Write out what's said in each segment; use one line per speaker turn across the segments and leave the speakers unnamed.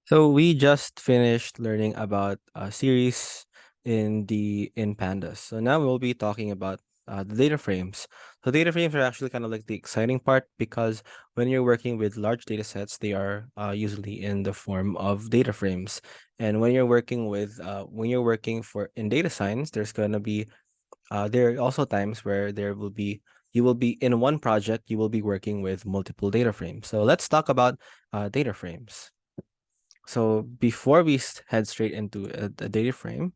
So we just finished learning about series in Pandas. So now we'll be talking about the data frames. So data frames are actually kind of like the exciting part because when you're working with large data sets, they are usually in the form of data frames. And when you're working for in data science, there's gonna be there are also times where you will be in one project, you will be working with multiple data frames. So let's talk about data frames. So before we head straight into the data frame,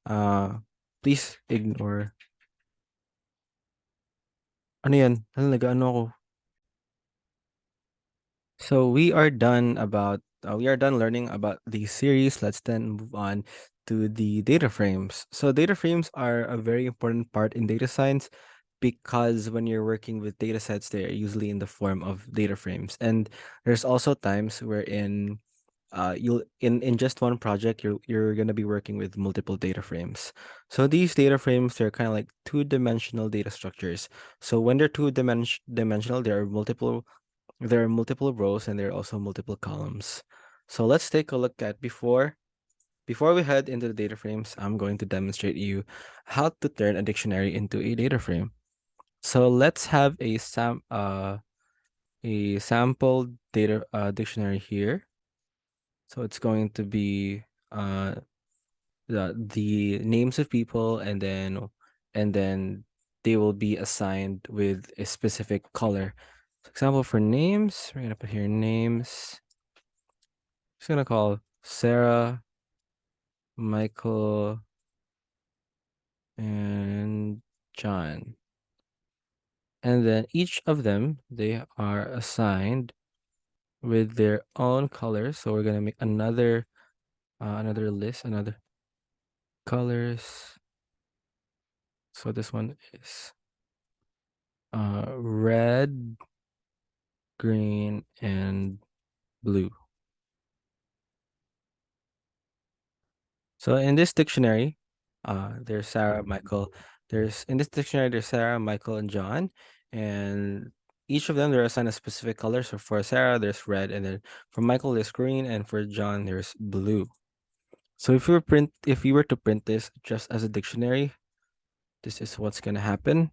uh, please ignore. Ano yan? Ano, nag-ano ako? So we are done learning about the series. Let's then move on to the data frames. So data frames are a very important part in data science because when you're working with data sets, they are usually in the form of data frames. And there's also times wherein you'll in just one project you're gonna be working with multiple data frames. So these data frames, they're kind of like two-dimensional data structures. So when they're two-dimensional, there are multiple rows and there are also multiple columns. So let's take a look at before we head into the data frames, I'm going to demonstrate you how to turn a dictionary into a data frame. So let's have a sample data dictionary here. So it's going to be the names of people, and then they will be assigned with a specific color. For example, for names, we're gonna put here names. Just gonna call Sarah, Michael, and John. And then each of them, they are assigned with their own colors. So we're gonna make another list, another colors. So this one is red, green, and blue. So in this dictionary, there's Sarah, Michael. There's in this dictionary, there's Sarah, Michael, and John, and each of them they're assigned a specific color. So for Sarah, there's red, and then for Michael, there's green, and for John, there's blue. So if you were to print this just as a dictionary, this is what's gonna happen.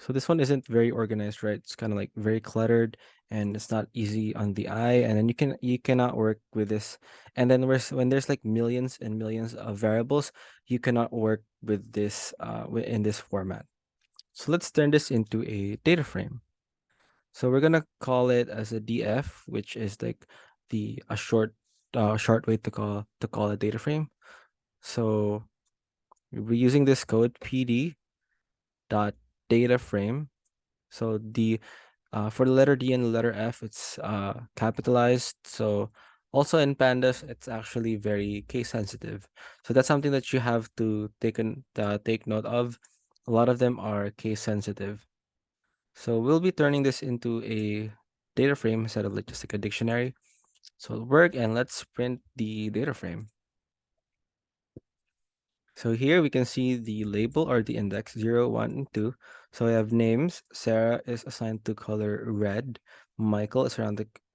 So this one isn't very organized, right? It's kind of like very cluttered and it's not easy on the eye. And then you cannot work with this. And then when there's like millions and millions of variables, you cannot work with this in this format. So let's turn this into a data frame. So we're gonna call it as a DF, which is like the a short way to call a data frame. So we're using this code PD dot data frame. So the for the letter D and the letter F, it's capitalized. So also in pandas, it's actually very case sensitive. So that's something that you have to take note of. A lot of them are case sensitive. So we'll be turning this into a data frame instead of like just like a dictionary. So it'll work, and let's print the data frame. So here we can see the label or the index 0, 1, and 2. So we have names. Sarah is assigned to color red. Michael is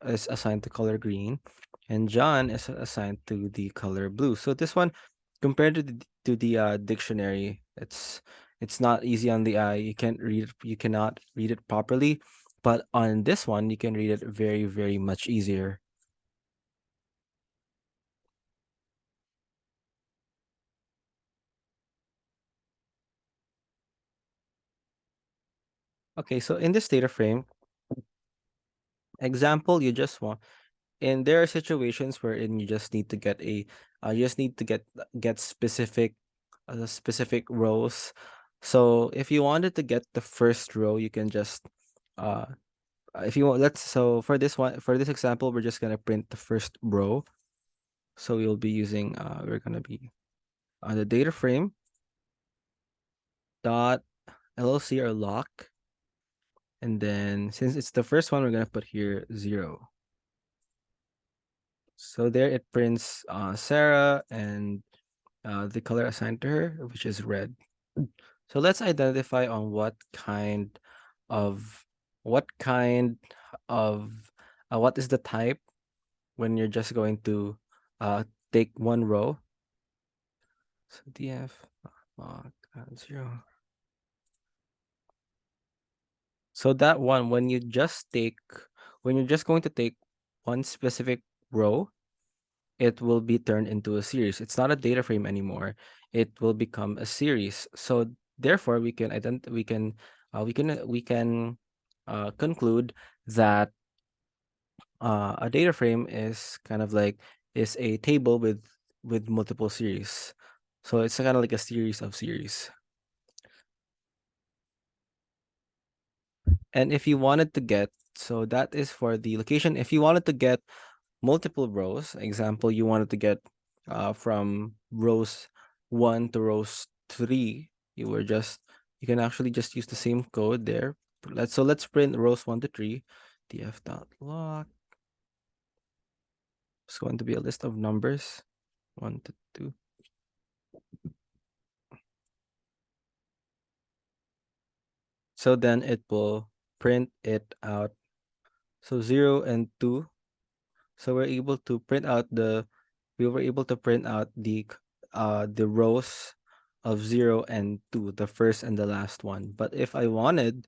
assigned to color green. And John is assigned to the color blue. So this one, compared to the dictionary, it's not easy on the eye. You cannot read it properly. But on this one, you can read it very, very much easier. Okay, so in this data frame, example, you just want and there are situations wherein you just need to get specific rows. So if you wanted to get the first row, you can just uh if you want let's so for this example, we're just gonna print the first row. So we're gonna be on the data frame dot LLC or lock, and then since it's the first one, we're gonna put here 0. So there it prints Sarah and the color assigned to her, which is red. So let's identify on of what kind of what is the type when you're just going to take one row. So df log 0. So that one, when you're just going to take one specific row, it will be turned into a series. It's not a data frame anymore. It will become a series. So therefore, we can conclude that a data frame is kind of like is a table with multiple series. So it's kind of like a series of series. And if you wanted to get, so that is for the location. If you wanted to get multiple rows, example, you wanted to get from rows 1 to rows 3, you can actually just use the same code there. Let's print rows 1 to 3, df.log. It's going to be a list of numbers 1 to 2. So then it will print it out. So 0 and 2. So we were able to print out the rows of 0 and 2, the first and the last one. But if I wanted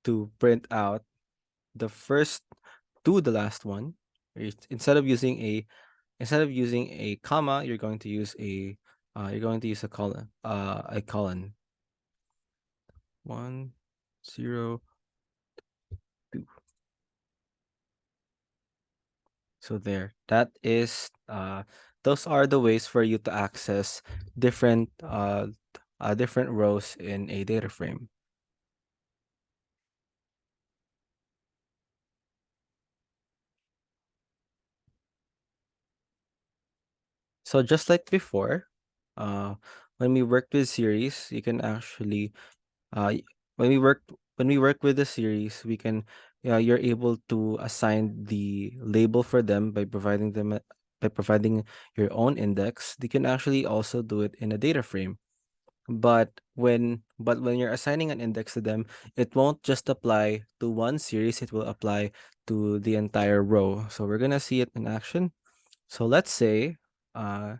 to print out the first to the last one, instead of using a comma, you're going to use a colon. 1 0 2. So there, those are the ways for you to access different rows in a data frame. So just like before, uh, when we worked with series, you can actually uh, y- when we work with the series, you're able to assign the label for them by providing your own index. You can actually also do it in a data frame. But when you're assigning an index to them, it won't just apply to one series, it will apply to the entire row. So we're gonna see it in action. So uh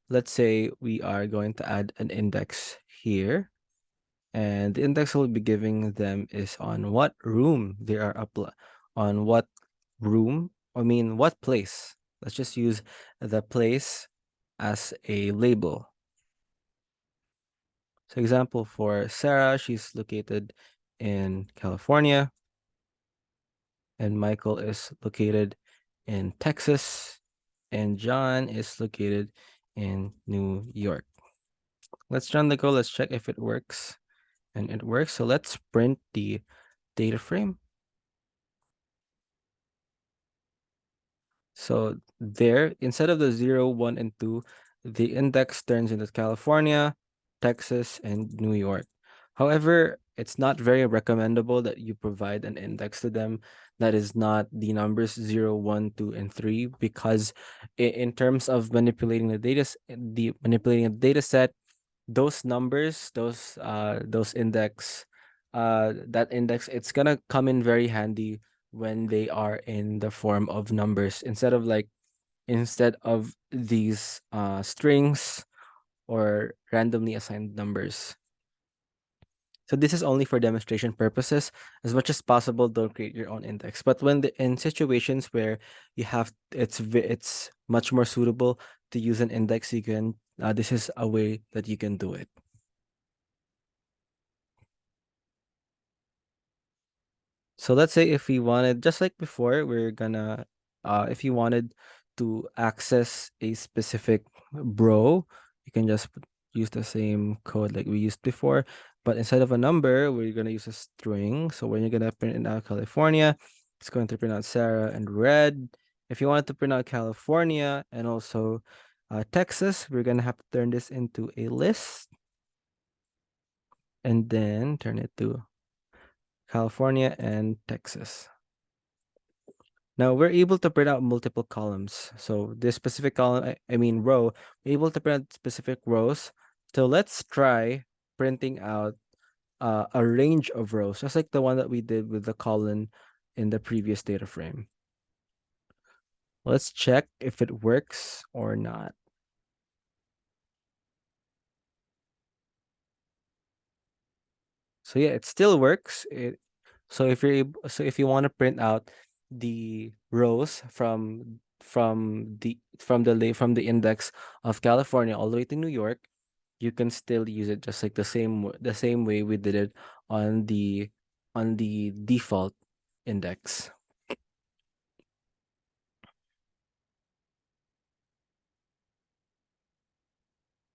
let's say we are going to add an index here, and the index we'll be giving them is on what room they are on what room, what place. Let's just use the place as a label. So example for Sarah, she's located in California, and Michael is located in Texas, and John is located in New York. Let's run the code. Let's check if it works. And it works. So let's print the data frame. So there, instead of the 0, 1, and 2, the index turns into California, Texas, and New York. However, it's not very recommendable that you provide an index to them that is not the numbers 0, 1, 2, and 3, because in terms of manipulating a data set, those numbers, those index, that index, it's gonna come in very handy when they are in the form of numbers instead of these strings or randomly assigned numbers. So this is only for demonstration purposes. As much as possible, don't create your own index. But in situations where it's much more suitable to use an index, this is a way that you can do it. So let's say if we wanted, just like before, if you wanted to access a specific bro, you can just use the same code like we used before. But instead of a number, we're gonna use a string. So when you're gonna print it out California, it's going to print out Sarah and red. If you wanted to print out California and also Texas, we're gonna have to turn this into a list and then turn it to California and Texas. Now we're able to print out multiple columns. So this specific column, I mean row, we're able to print specific rows. So let's try printing out a range of rows, just like the one that we did with the column in the previous data frame. Let's check if it works or not. So yeah, it still works. So if you want to print out the rows from the index of California all the way to New York, you can still use it just like the same way we did it on the default index.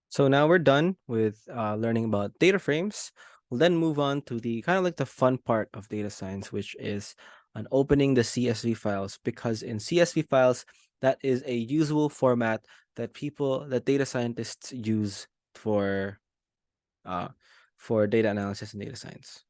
So now we're done with learning about data frames. We'll then move on to the kind of like the fun part of data science, which is on opening the CSV files, because in CSV files, that is a usual format that data scientists use for uh, for data analysis and data science.